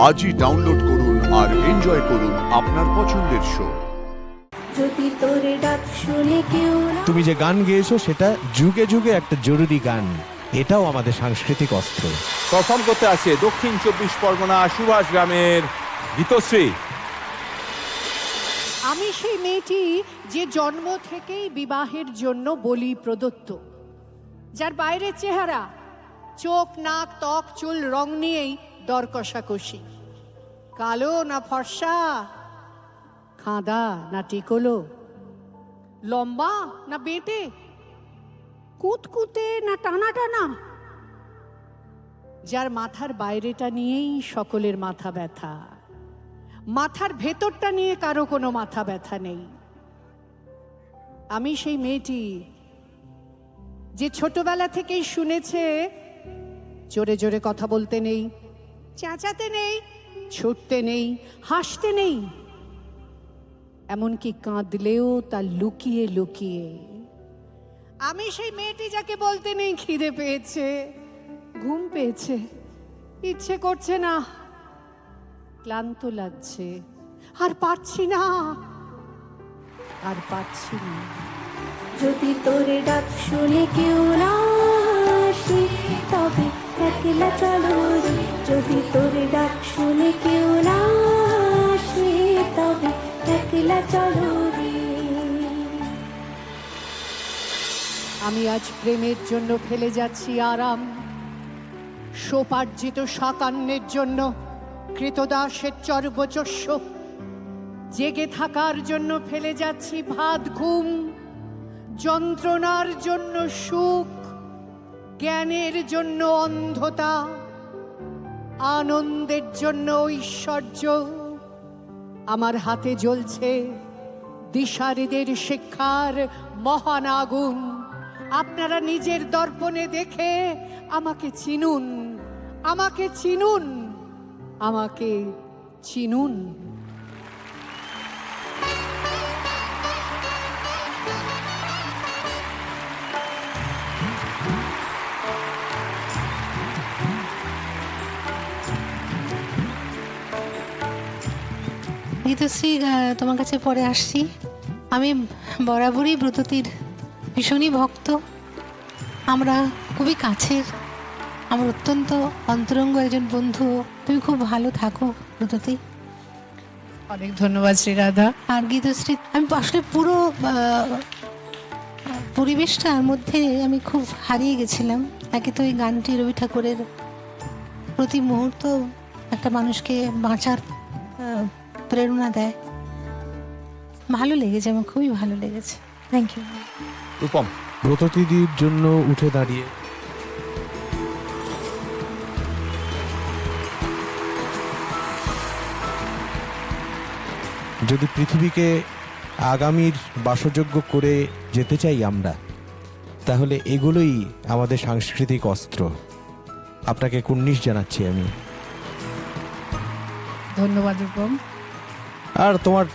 আজই ডাউনলোড করুন আর এনজয় করুন আপনার পছন্দের শো। যদি তোরে ডাক শুনে কেউ না। তুমি যে গান গেয়েছো সেটা যুগে যুগে একটা জরুরি গান, এটাও আমাদের সাংস্কৃতিক অস্ত্র। পারফর্ম করতে আসছে দক্ষিণ 24 পরগনা সুভাষ গ্রামের গীতশ্রী। আমি সেই মেয়েটি যে জন্ম থেকেই বিবাহের জন্য বলি প্রদত্ত, যার বাইরের চেহারা, চোখ, নাক, ত্বক, চুল রং নিয়েই দর কষাকষি। কালো না ফর্সা, খাঁদা না টিকলো, লম্বা না বেটে, কুতকুতে না টানা টানা, যার মাথার বাইরেটা নিয়েই সকলের মাথা ব্যথা, মাথার ভেতরটা নিয়ে কারো কোনো মাথা ব্যথা নেই। আমি সেই মেয়েটি যে ছোটবেলা থেকেই শুনেছে জোরে জোরে কথা বলতে নেই, চেঁচাতে নেই, ছুটতে নেই, হাসতে নেই, এমনকি কাঁদলেও তা লুকিয়ে লুকিয়ে। আমি সেই মেয়েটি যাকে বলতে নেই খিদে পেয়েছে, ঘুম পেয়েছে, ইচ্ছে করছে না, ক্লান্ত লাগছে, আর পারছি না, আর পারছি না। যদি তোরে ডাক শুনে কেউ না আসে তবে একলা চলো রে। যদি তোরে ডাক শুনে কেউ না আসে তবে একলা চলো রে। আমি আজ প্রেমের জন্য ফেলে যাচ্ছি আরাম, সোপার্জিত সাকান্নের জন্য কৃতদাসের চর্বচস্য, জেগে থাকার জন্য ফেলে যাচ্ছি ভাত ঘুম, যন্ত্রণার জন্য সুখ, জ্ঞানের জন্য অন্ধতা, আনন্দের জন্য ঐশ্বর্য। আমার হাতে জ্বলছে দিশারিদের শিক্ষার মহান আগুন। আপনারা নিজের দর্পণে দেখে আমাকে চিনুন, আমাকে চিনুন, আমাকে চিনুন। গীতশ্রী, তোমার কাছে পরে আসছি। আমি বরাবরই ব্রততীর ভীষণই ভক্ত, আমরা খুবই কাছের, আমার অত্যন্ত অন্তরঙ্গ একজন বন্ধু। তুমি খুব ভালো থাকো ব্রততী। অনেক ধন্যবাদ শ্রীরাধা। আর গীতশ্রী, আমি আসলে পুরো পরিবেশটার মধ্যে আমি খুব হারিয়ে গেছিলাম। একে তো এই গানটি রবি ঠাকুরের, প্রতি মুহূর্ত একটা মানুষকে বাঁচার প্রেরণা দেয়। ভালো লেগেছে, আমার খুবই ভালো লেগেছে। Thank you. রূপম, ব্রততিদির জন্য উঠে দাঁড়িয়ে যদি পৃথিবীকে আগামীর বাসযোগ্য করে যেতে চাই আমরা, তাহলে এগুলোই আমাদের সাংস্কৃতিক অস্ত্র। আপনাকে কুর্নিশ জানাচ্ছি আমি। ধন্যবাদ রূপম। আর তোমার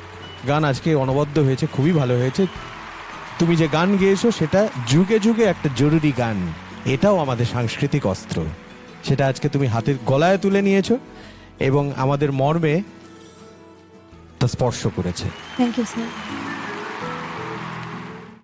গান আজকে অনবদ্য হয়েছে, খুবই ভালো হয়েছে। তুমি যে গান গেয়েছো সেটা যুগে যুগে একটা জরুরি গান, এটাও আমাদের সাংস্কৃতিক অস্ত্র। সেটা আজকে তুমি হাতের গলায় তুলে নিয়েছো এবং আমাদের মর্মে তা স্পর্শ করেছে। Thank you sir.